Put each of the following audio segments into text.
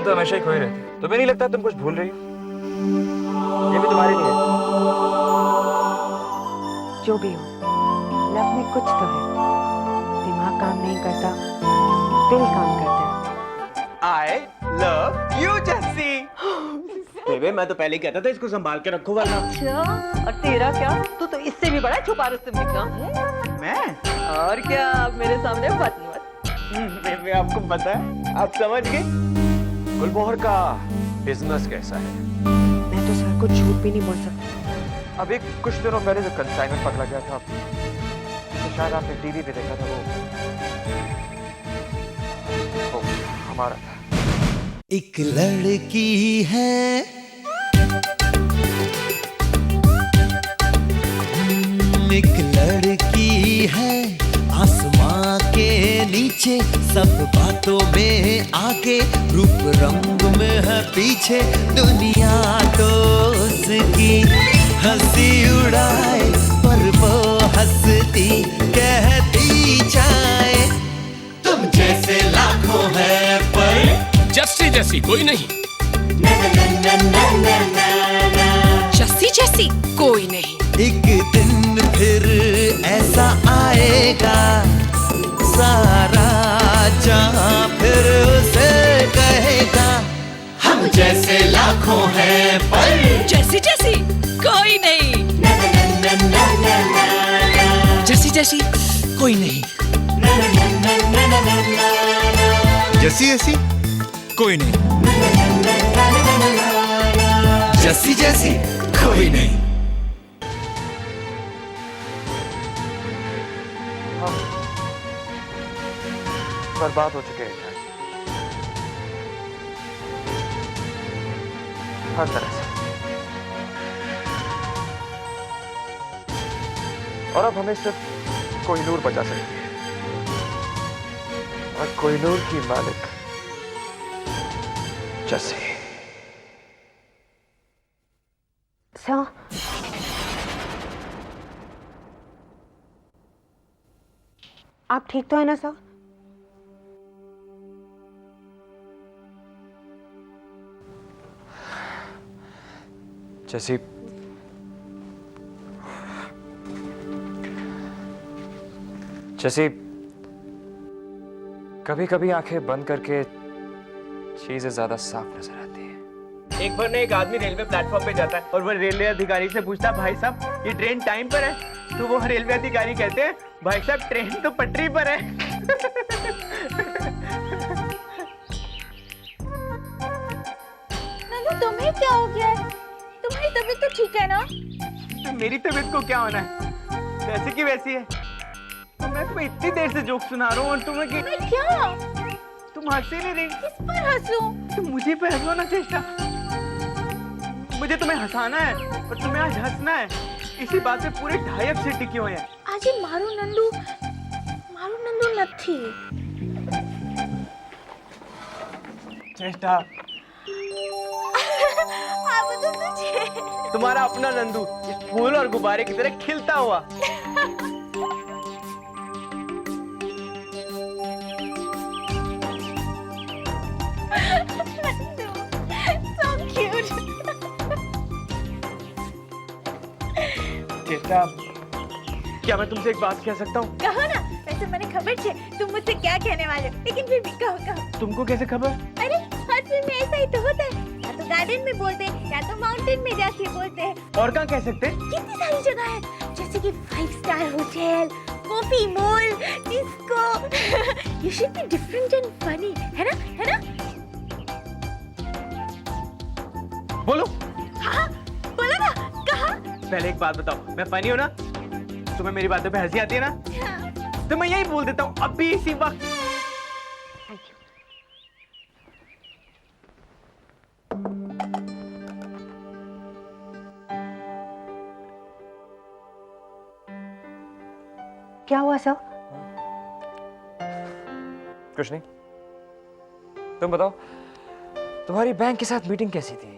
तुम तो हमेशा ही खोई रहती हो। तुम्हें नहीं लगता तुम कुछ भूल रही हो? ये भी तुम्हारे लिए है। जो भी हो, लव में कुछ तो है। दिमाग काम नहीं करता, दिल काम करता है। I love you, Jassi. बेबे मैं तो पहले ही कहता था इसको संभाल के रखो वरना। अच्छा, और तेरा क्या? तू तो इससे भी बड़ा छुपा रुस्तम निकला। मैं? और क्या, अब मेरे सामने मत। बेबे आपको पता है, आप समझ गए गुलमोहर का बिजनेस कैसा है? मैं तो सर को झूठ भी नहीं बोल सकती। अभी कुछ दिनों पहले जो कंसाइनमेंट पकड़ा गया था, तो शायद आपने टीवी पे देखा था, वो हमारा था। एक लड़की है, एक लड़की है, आसमां के नीचे, सब बातों में आगे, रूप रंग में है पीछे, दुनिया तो उसकी हंसी उड़ाए, पर वो हंसती कहती जाए, तुम जैसे लाखों हैं पर जस्सी जैसी कोई नहीं। जस्सी जैसी कोई नहीं। एक दिन फिर ऐसा आएगा, सारा जहां फिर उसे कहेगा, हम जैसे लाखों हैं पर जस्सी जैसी कोई नहीं। जस्सी जैसी कोई नहीं। जस्सी जैसी कोई नहीं। जस्सी जैसी कोई नहीं। हम बर्बाद हो चुके हैं हर तरह से, और अब हमें सिर्फ कोहिनूर बचा सकती है, और कोहिनूर की मालिक जस्सी। सर, आप ठीक तो है ना सर? जस्सी, जस्सी, कभी कभी आंखें बंद करके चीजें ज्यादा साफ नजर आती है। एक बार ना एक आदमी रेलवे प्लेटफॉर्म पे जाता है और वो रेलवे अधिकारी से पूछता है, भाई साहब ये ट्रेन टाइम पर है? तो वो रेलवे अधिकारी कहते हैं, भाई साहब ट्रेन तो पटरी पर है। नंदू तुम्हें क्या हो गया है? तुम्हारी तबीयत तो ठीक है ना? तो मेरी तबीयत को क्या होना है? वैसे की वैसी है। तो मैं तुम्हें इतनी देर से जोक सुना रहा हूँ और तुम्हें मैं क्या? तुम हंसी नहीं रही। किस पर हंसूं? तुम मुझे पे हंसो ना चेष्टा। मुझे तुम्हें हंसाना है और तुम्हें आज हंसना है। इसी बात पे पूरे 2.5 हफ्ते टिके हुए हैं। आज मारू नंदू નથી। चेष्टा आप तो सोचिए तुम्हारा अपना नंदू इस फूल और गुब्बारे की तरह खिलता हुआ। so cute। चेष्टा, क्या मैं तुमसे एक बात कह सकता हूँ? कहो ना, वैसे मैंने खबर छे तुम मुझसे क्या कहने वाले हो, लेकिन फिर भी कहो। तुमको कैसे खबर? अरे हर फिल्म में ऐसा ही तो होता है, या तो गार्डन में बोलते हैं या तो माउंटेन में जाके बोलते हैं। और कहाँ कह सकते? कितनी सारी जगह है, जैसे कि 5 star hotel, coffee mall, disco. You should be different and funny, है ना? है ना? बोलो। हाँ बोलो ना, कहा? पहले एक बात बताओ, मैं फनी हूँ ना? तुम्हें मेरी बातों पे हंसी आती है ना? हाँ। तो मैं यही बोल देता हूँ अभी इसी वक्त। क्या हुआ सर? कुछ नहीं। तुम बताओ, तुम्हारी बैंक के साथ मीटिंग कैसी थी?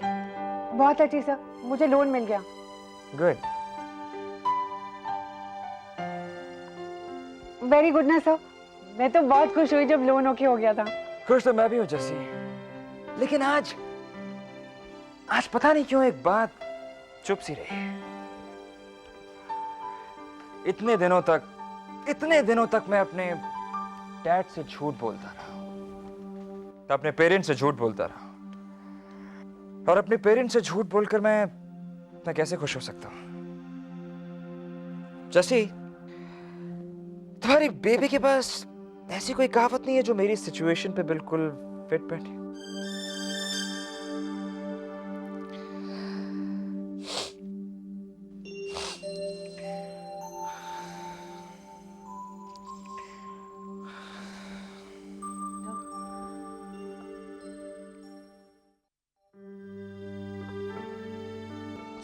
बहुत अच्छी सर, मुझे लोन मिल गया। गुड। वेरी गुड ना सर, मैं तो बहुत खुश हुई जब लोन ओके हो गया था। खुश तो मैं भी हूँ जस्सी, लेकिन आज पता नहीं क्यों एक बात चुप सी रही। इतने दिनों तक मैं अपने डैड से झूठ बोलता रहा, अपने पेरेंट्स से झूठ बोलता रहा, और अपने पेरेंट्स से झूठ बोलकर मैं कैसे खुश हो सकता हूं? जैसे तुम्हारी बेबी के पास ऐसी कोई कहावत नहीं है जो मेरी सिचुएशन पे बिल्कुल फिट बैठे?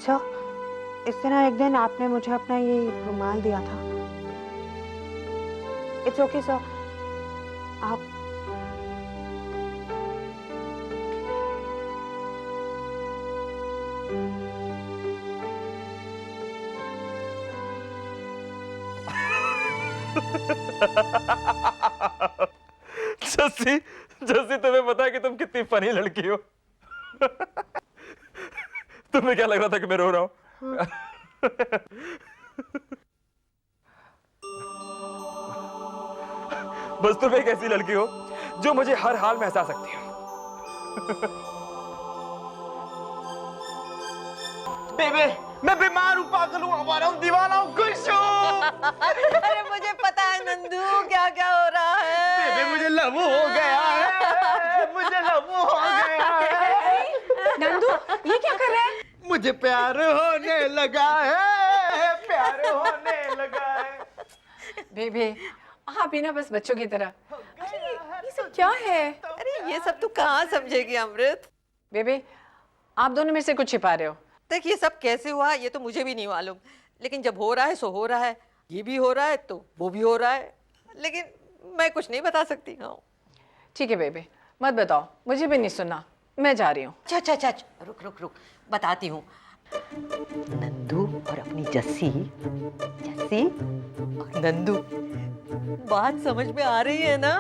सर, इस तरह एक दिन आपने मुझे अपना ये रुमाल दिया था। इट्स ओके सर, आप जस्सी, तुम्हें पता है कि तुम कितनी फनी लड़की हो? तुम्हें क्या लग रहा था कि मैं रो रहा हूं? बस तुम एक ऐसी लड़की हो जो मुझे हर हाल में हंसा सकती हो। बेबे, मैं बीमार हूँ, पागल हूँ, आवारा हूँ, दीवाना हूँ, खुश हूँ। अरे मुझे पता है नंदू क्या क्या हो रहा है। बेबे मुझे लव हो गया है, मुझे लव हो गया है। नंदू ये क्या कर रहा है? मुझे प्यार होने लगा है, प्यार होने लगा है। बेबे आप भी ना बस बच्चों की तरह। ये सब क्या है? अरे ये सब तू कहाँ समझेगी अमृत। बेबे आप दोनों में से कुछ छिपा रहे हो। देख ये सब कैसे हुआ ये तो मुझे भी नहीं मालूम, लेकिन जब हो रहा है सो हो रहा है। ये भी हो रहा है तो वो भी हो रहा है, लेकिन मैं कुछ नहीं बता सकती। हाँ ठीक है बेबे मत बताओ, मुझे भी नहीं सुनना, मैं जा रही हूँ। अच्छा रुक बताती हूँ। नंदू और अपनी जस्सी और नंदू, बात समझ में आ रही है ना?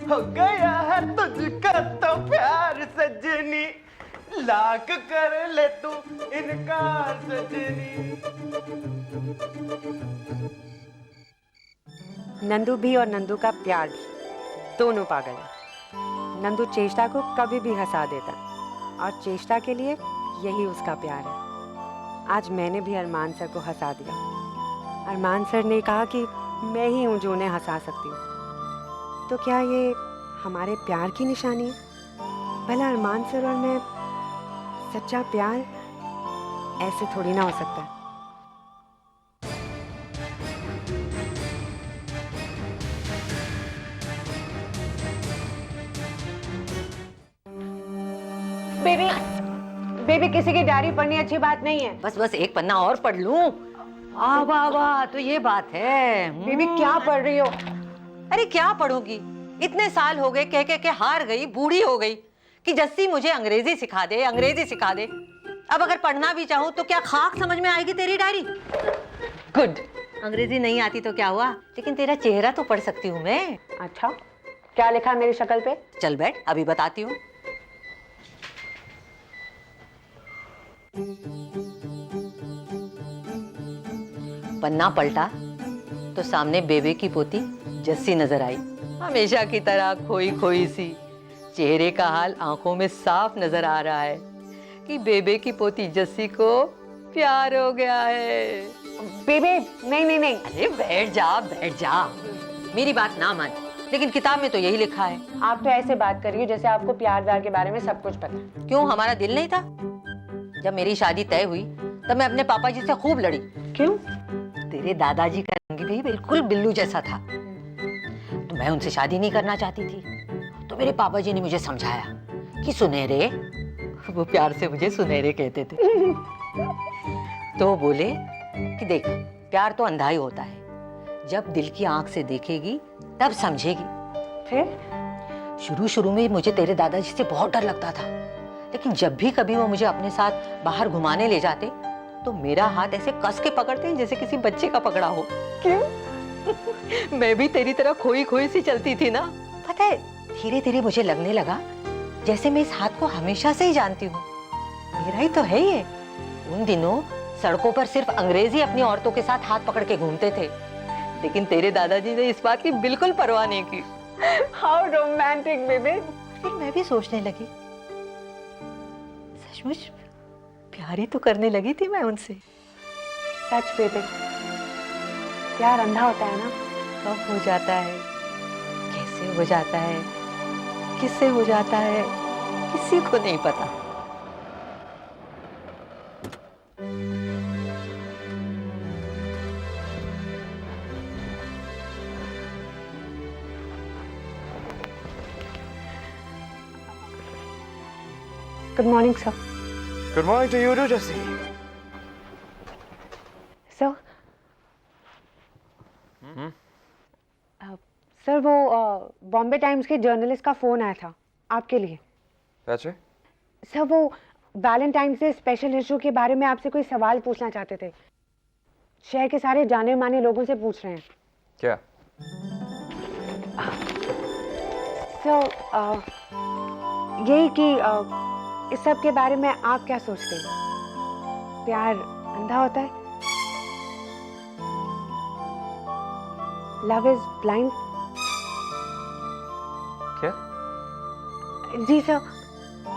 हो गया है तुझका तो प्यार सजनी, लाख कर ले तू इनकार सजनी। नंदू भी और नंदू का प्यार भी दोनों पागल है। नंदू चेष्टा को कभी भी हंसा देता और चेष्टा के लिए यही उसका प्यार है। आज मैंने भी अरमान सर को हंसा दिया। अरमान सर ने कहा कि मैं ही हूँ जो उन्हें हंसा सकती हूँ। तो क्या ये हमारे प्यार की निशानी है? भला अरमान सर और मैं सच्चा प्यार ऐसे थोड़ी ना हो सकता है। बेबी किसी की डायरी पढ़नी अच्छी बात नहीं है। बस एक पन्ना और पढ़ लूं। वाह तो ये बात है। बेबी क्या पढ़ रही हो? अरे क्या पढ़ूंगी, इतने साल हो गए कह के हार गई, बूढ़ी हो गई कि जस्सी मुझे अंग्रेजी सिखा दे। अब अगर पढ़ना भी चाहूँ तो क्या खाक समझ में आएगी तेरी डायरी? गुड, अंग्रेजी नहीं आती तो क्या हुआ, लेकिन तेरा चेहरा तो पढ़ सकती हूँ मैं। अच्छा क्या लिखा है मेरी शक्ल पे? चल बैठ अभी बताती हूँ। पन्ना पलटा तो सामने बेबे की पोती जस्सी नजर आई, हमेशा की तरह खोई खोई सी। चेहरे का हाल आंखों में साफ नजर आ रहा है कि बेबे की पोती जस्सी को प्यार हो गया है। बेबे नहीं। अरे बैठ जा, मेरी बात ना मान, लेकिन किताब में तो यही लिखा है। आप तो ऐसे बात कर रही हो जैसे आपको प्यार व्यार के बारे में सब कुछ पता है। क्यों, हमारा दिल नहीं था? जब मेरी शादी तय हुई तब मैं अपने पापा जी से खूब लड़ी। क्यों? तेरे दादाजी का रंग भी बिल्कुल बिल्लू जैसा था, तो मैं उनसे शादी नहीं करना चाहती थी। तो मेरे पापा जी ने मुझे समझाया कि सुनहरे, वो प्यार से मुझे सुनहरे कहते थे। तो बोले कि देख प्यार तो अंधा ही होता है, जब दिल की आंख से देखेगी तब समझेगी। फिर शुरू में मुझे तेरे दादाजी से बहुत डर लगता था, लेकिन जब भी कभी वो मुझे अपने साथ बाहर घुमाने ले जाते तो मेरा हाथ ऐसे कस के पकड़ते हैं जैसे किसी बच्चे का पकड़ा हो। क्यों? मैं भी तेरी तरह खोई खोई सी चलती थी ना। पता है धीरे धीरे मुझे लगने लगा जैसे मैं इस हाथ को हमेशा से ही जानती हूँ। मेरा ही तो है ये। उन दिनों सड़कों पर सिर्फ अंग्रेज ही अपनी औरतों के साथ हाथ पकड़ के घूमते थे, लेकिन तेरे दादाजी ने इस बात की बिल्कुल परवाह नहीं की। How romantic baby. फिर मैं भी सोचने लगी, सचमुच प्यार ही तो करने लगी थी मैं उनसे। सच बेबी, प्यार अंधा होता है ना। कब हो जाता है, कैसे हो जाता है, किससे हो जाता है, किसी को नहीं पता। Good morning sir. Good morning to you too Jassi. Sir sir वो बॉम्बे टाइम्स के जर्नलिस्ट का फोन आया था आपके लिए। अच्छा, सर वो वैलेंटाइंस डे स्पेशल इशू के बारे में आपसे कोई सवाल पूछना चाहते थे। शहर के सारे जाने माने लोगों से पूछ रहे हैं। क्या? सर यही कि इस सब के बारे में आप क्या सोचते हैं? प्यार अंधा होता है? Love is blind? क्या? जी सर,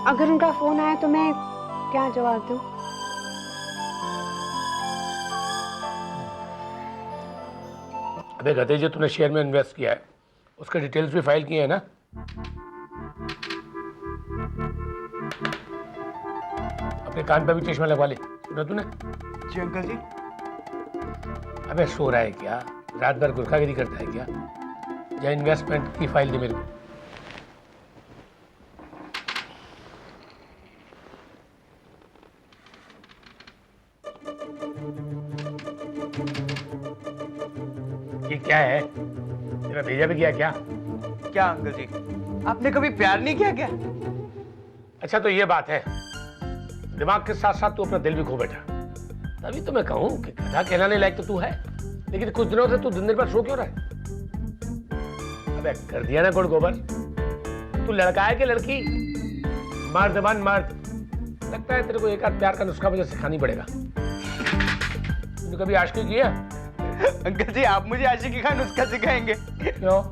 अगर उनका फोन आया तो मैं क्या जवाब दूं? अबे गधे, जो तूने शेयर में इन्वेस्ट किया है उसके डिटेल्स भी फाइल किए हैं ना? अपने कान पे भी चश्मा लगवा ले। सुना तूने? जी अंकल जी। अबे सो रहा है क्या? रात भर गुरखागिरी करता है क्या? या इन्वेस्टमेंट की फाइल दे मेरे को। ये क्या है? तेरा भेजा भी गया क्या? क्या अंकल जी, आपने कभी प्यार नहीं किया क्या? अच्छा तो ये बात है, दिमाग के साथ साथ तू अपना दिल भी खो बैठा। तभी तो मैं कहूं कि गधा कहलाने लायक तो तू है, लेकिन कुछ दिनों से तू दिन भर सो क्यों रहा है? अबे कर दिया ना गुड़ गोबर। तू लड़का है कि लड़की? मर्द बन मर्द। लगता है तेरे को एक आध प्यार का नुस्खा मुझे सिखानी पड़ेगा। तूने कभी आशिकी किया? अंकल जी, आप मुझे आशिकी का नुस्खा सिखाएंगे? क्यों?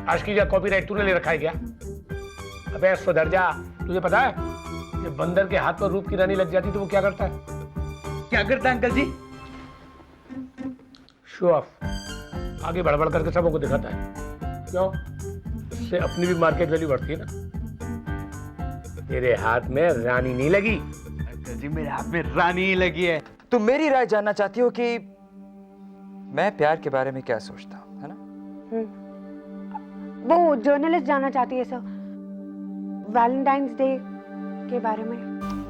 आशिकी का कॉपीराइट तूने ले रखा है क्या? अबे सुधर जा। तुझे पता है कि बंदर के हाथ पर रूप की रानी लग जाती तो वो क्या करता है? क्या करता है अंकल जी? Show off. आगे बड़बड़ करके सबों को दिखाता है। क्यों? इससे अपनी भी मार्केट वैल्यू बढ़ती है ना। तेरे हाथ में रानी नहीं लगी। अंकल जी, मेरे हाथ में रानी ही लगी है। तुम मेरी राय जानना चाहती हो कि मैं प्यार के बारे में क्या सोचता हूँ, है ना? वो जर्नलिस्ट जानना चाहती है सर, वैलेंटाइंस डे के बारे में।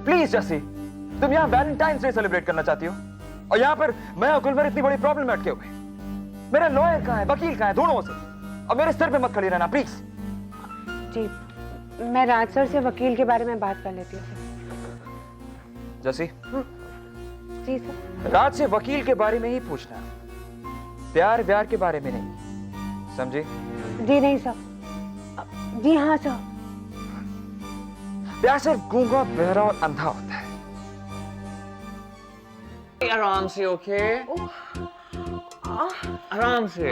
प्लीज जसी, तुम यहाँ वैलेंटाइंस डे सेलिब्रेट करना चाहती हो और यहाँ पर मैं और गुलबर इतनी बड़ी प्रॉब्लम में अटके हुए। मेरा लॉयर कहाँ है, वकील कहाँ है, ढूंढो उसे। और मेरे सर पे मत खड़ी रहना प्लीज। जी, मैं राज सर से वकील के बारे में बात कर लेती हूँ। जसी, जी सर। राज से वकील के बारे में ही पूछना, प्यार व्यार के बारे में नहीं, समझे? जी नहीं सर। जी हाँ सर। प्यार सिर्फ गूंगा, बहरा और अंधा होता है। आराम से, ओके? आराम से।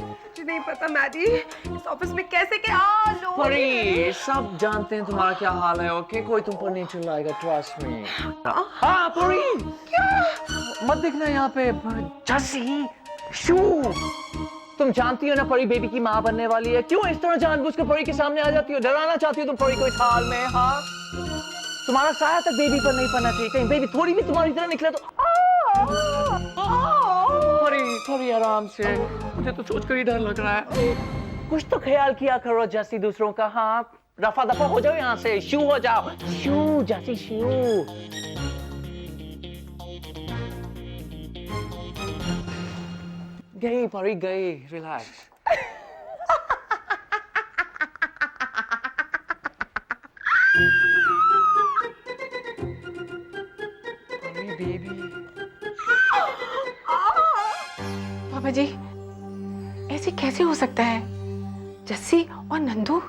मुझे नहीं पता मैडी, इस ऑफिस में कैसे क्या लोग। परी, सब जानते हैं तुम्हारा क्या हाल है, ओके? कोई तुम पर नहीं चिल्लाएगा, ट्रस्ट मी। हाँ परी, क्या? मत देखना यहाँ पे। जसी, शू, तुम जानती हो ना परी बेबी की माँ बनने वाली है। क्यों इस तरह जानबूझकर परी के सामने आ जाती हो? डराना चाहती हो तुम परी को इस हाल में? हाँ, तुम्हारा साया तक बेबी पर नहीं पड़ना चाहिए। कहीं बेबी थोड़ी भी तुम्हारी तरह निकले तो परी, परी आराम से। मुझे तो सोचकर ही डर लग रहा है। कुछ तो ख्याल किया करो जैसी दूसरों का। हाँ, रफा दफा हो जाओ यहाँ से, शू हो जाओ। शू जैसी शू। गई परी, गई। रिलैक्स। पापा जी, ऐसे कैसे हो सकता है? जस्सी और नंदू?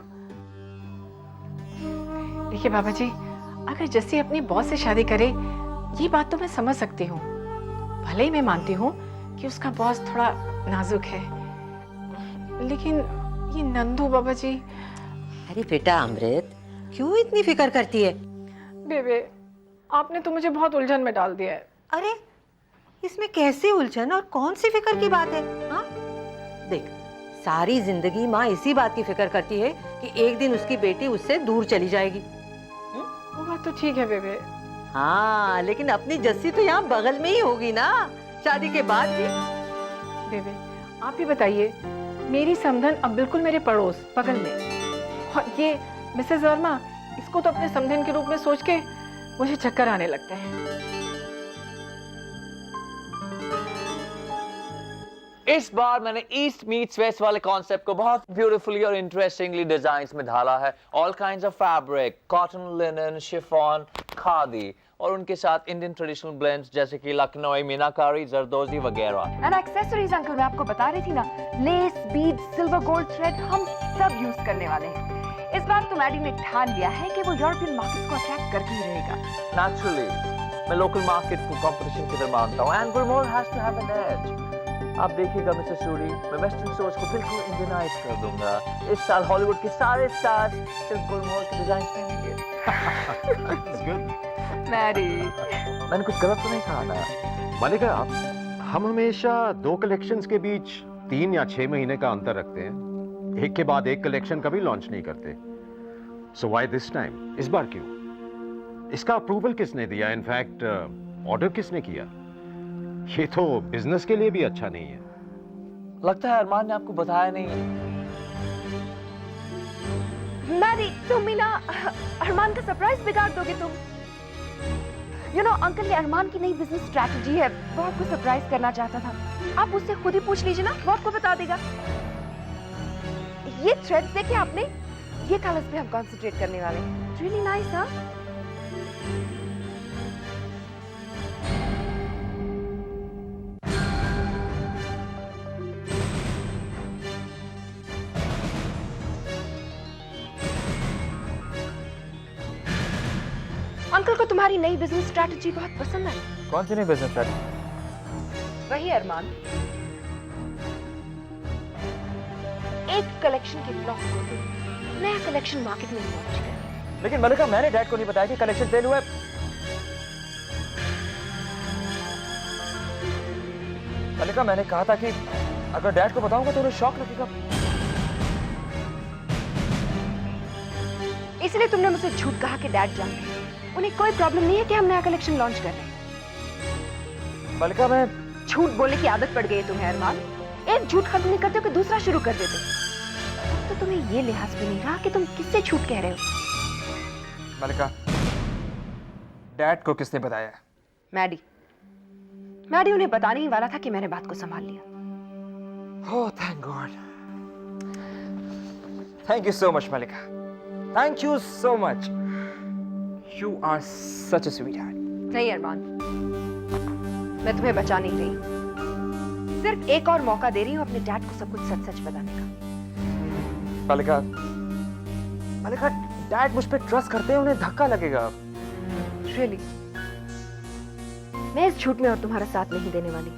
देखिए बाबा जी, अगर जस्सी अपनी बॉस से शादी करे, ये बात तो मैं समझ सकती हूँ। भले ही मैं मानती हूँ कि उसका बॉस थोड़ा नाजुक है, लेकिन ये नंदू बाबा जी। अरे बेटा अमृत, क्यों इतनी फिक्र करती है? बेबे, आपने तो मुझे बहुत उलझन में डाल दिया है। अरे इसमें कैसे उलझन और कौन सी फिक्र की बात है? हाँ देख, सारी जिंदगी माँ इसी बात की फिक्र करती है कि एक दिन उसकी बेटी उससे दूर चली जाएगी। वो बात तो ठीक है बेबे। हाँ, लेकिन अपनी जस्सी तो यहाँ बगल में ही होगी ना, शादी के बाद भी। बेबे, आप ही बताइए, मेरी समधन अब बिल्कुल मेरे पड़ोस बगल में, और ये मिसेस वर्मा, इसको तो अपने समधन के रूप में सोच के मुझे चक्कर आने लगते हैं। इस बार मैंने ईस्ट मीट्स वेस्ट वाले कॉन्सेप्ट को बहुत ब्यूटीफुली और इंटरेस्टिंगली डिजाइन्स में ढाला है। All kinds of fabric, cotton, linen, chiffon, khadi, और उनके साथ इंडियन ट्रेडिशनल ब्लेंड्स जैसे कि लखनऊ मीनाकारी, जरदोजी वगैरह। एंड एक्सेसरीज अंकल, मैं आपको बता रही थी ना, less, beads, silver, gold thread, हम सब यूज करने वाले हैं। इस बार तो मैडी ने ठान लिया है कि वो यूरोपियन मार्केट को अट्रैक्ट करके ही रहेगा। नेचुरली मैं लोकल मार्केट को कंपटीशन की तरह मानता हूँ, and Gulmohar has to have an edge. आप देखिएगा मिस्टर सूरी, मैं वेस्टर्न सोच को बिल्कुल इंडियनाइज कर दूंगा। इस साल हॉलीवुड के सारे स्टार्स सिर्फ गुलमोहर के डिजाइन पहनेंगे। मैडी, मैंने कुछ गलत तो नहीं कहा ना? मालिका, हम हमेशा दो कलेक्शंस के बीच 3 या 6 महीने का अंतर रखते हैं। एक के बाद एक कलेक्शन कभी लॉन्च नहीं करते। So why this time? इस बार क्यों? इसका अप्रूवल किसने दिया? इनफैक्ट ऑर्डर किसने किया? ये तो बिजनेस के लिए भी अच्छा नहीं है। लगता है अरमान ने आपको बताया नहीं है। मैडी, तुम ही ना अरमान का सरप्राइज बिगाड़ दोगे तुम। यू नो, अंकल ने अरमान की नई बिजनेस स्ट्रैटेजी है, वो आपको सरप्राइज करना चाहता था। आप उससे खुद ही पूछ लीजिए ना, वो आपको बता देगा। ये थ्रेड्स देखे आपने? ये कलर्स पे हम कंसंट्रेट करने वाले हैं। रियली नाइस, हाँ? अंकल को तुम्हारी नई बिजनेस स्ट्रैटेजी बहुत पसंद आई। कौन सी नई बिजनेस स्ट्रैटेजी? वही अरमान, एक कलेक्शन के ब्लॉक को नया कलेक्शन मार्केट में लॉन्च कर। लेकिन मलिका, मैंने डैड को नहीं बताया कि कलेक्शन सेल हुआ है। मलिका, मैंने कहा था कि अगर डैड को बताऊंगा तो उन्हें शॉक लगेगा। इसलिए तुमने मुझसे झूठ कहा कि डैड जानते हैं। उन्हें कोई प्रॉब्लम नहीं है कि हम नया कलेक्शन लॉन्च कर रहे हैं। मलिका, मैं झूठ बोलने की आदत पड़ गई है तुम्हें अरमान। एक झूठ खत्म नहीं करते हो कि दूसरा शुरू कर देते हो। तो तुम्हें ये लिहाज भी नहीं रहा कि तुम किससे झूठ कह रहे हो। मलिका, डैड को किसने बताया है? मैडी। मैडी उन्हें बताने ही वाला था कि मैंने बात को संभाल लिया। Oh, thank God. Thank you so much Malika. Thank you so much. You are such a sweetheart. नहीं अरमान, मैं तुम्हें बचा नहीं रही, सिर्फ एक और मौका दे रही हूँ अपने डैड को सब कुछ सच सच बताने का। मलिका, मलिका, डैड मुझ पे ट्रस्ट करते हैं, उन्हें धक्का लगेगा। Really? मैं इस झूठ में और तुम्हारा साथ नहीं देने वाली।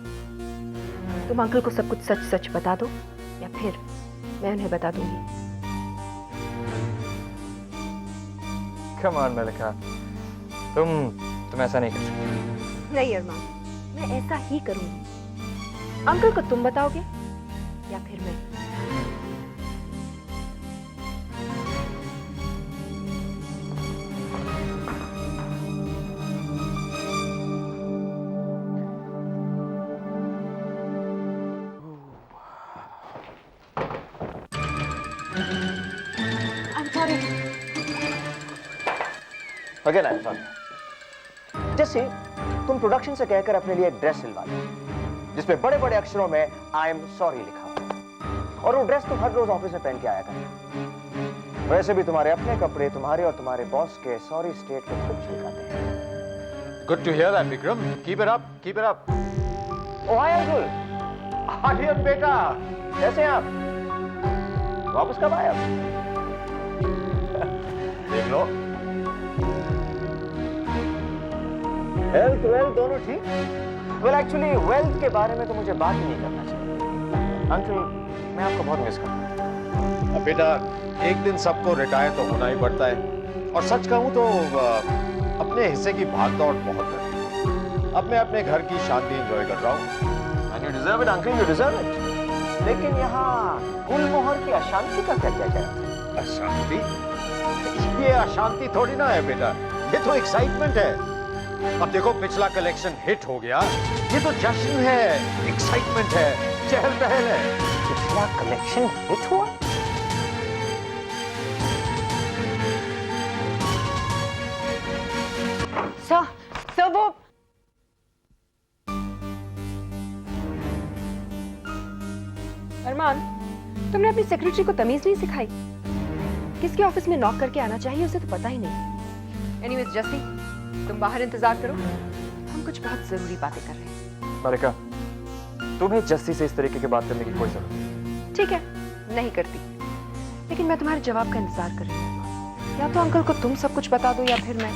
तुम अंकल को सब कुछ सच सच बता दो, या फिर मैं उन्हें बता दूंगी। Come on मलिका, तुम ऐसा नहीं कर सकते। नहीं अरमान, मैं ऐसा ही करूंगी। अंकल को तुम बताओगे या फिर मैं? I'm sorry. Again I am sorry. जैसे तुम प्रोडक्शन से कहकर अपने लिए एक ड्रेस सिलवा लो जिसपे बड़े बड़े अक्षरों में आई एम सॉरी लिखा हो, और वो ड्रेस तुम हर रोज ऑफिस में पहन के आया करना। वैसे भी तुम्हारे अपने कपड़े तुम्हारे और तुम्हारे बॉस के सॉरी स्टेट को खुद झुकाते हैं। Good to hear that Vikram. Keep it up, keep it up. Oh hi uncle. Alia बेटा, कैसे हैं आप? वापस कब आए आप? देख लो, हेल्थ वेल्थ दोनों ठीक? वेल एक्चुअली वेल्थ के बारे में तो मुझे बात ही नहीं करना चाहिए। अंकल, मैं आपको बहुत मिस करता हूँ। अब बेटा, एक दिन सबको रिटायर तो होना ही पड़ता है, और सच कहूं तो अपने हिस्से की भागदौड़ बहुत है। अब मैं अपने घर की शांति एंजॉय कर रहा हूँ। And you deserve it, uncle, you deserve it. लेकिन यहाँ गुलमोहर की अशांति का क्या क्या है? अशांति? ये अशांति थोड़ी ना है बेटा, ये तो एक्साइटमेंट है। अब देखो, पिछला कलेक्शन हिट हो गया, ये तो जश्न है, एक्साइटमेंट है, चहल पहल है। पिछला कलेक्शन हिट हुआ? सर वो अरमान, तुमने अपनी सेक्रेटरी को तमीज नहीं सिखाई? किसके ऑफिस में नॉक करके आना चाहिए उसे तो पता ही नहीं। एनीवेज जस्सी, तुम बाहर इंतजार करो, हम कुछ बहुत जरूरी बातें कर रहे हैं। मालिका, तुम्हें जस्सी से इस तरीके की बात करने की कोई जरूरत नहीं। ठीक है, नहीं करती, लेकिन मैं तुम्हारे जवाब का इंतजार कर रही हूँ। या तो अंकल को तुम सब कुछ बता दो, या फिर मैं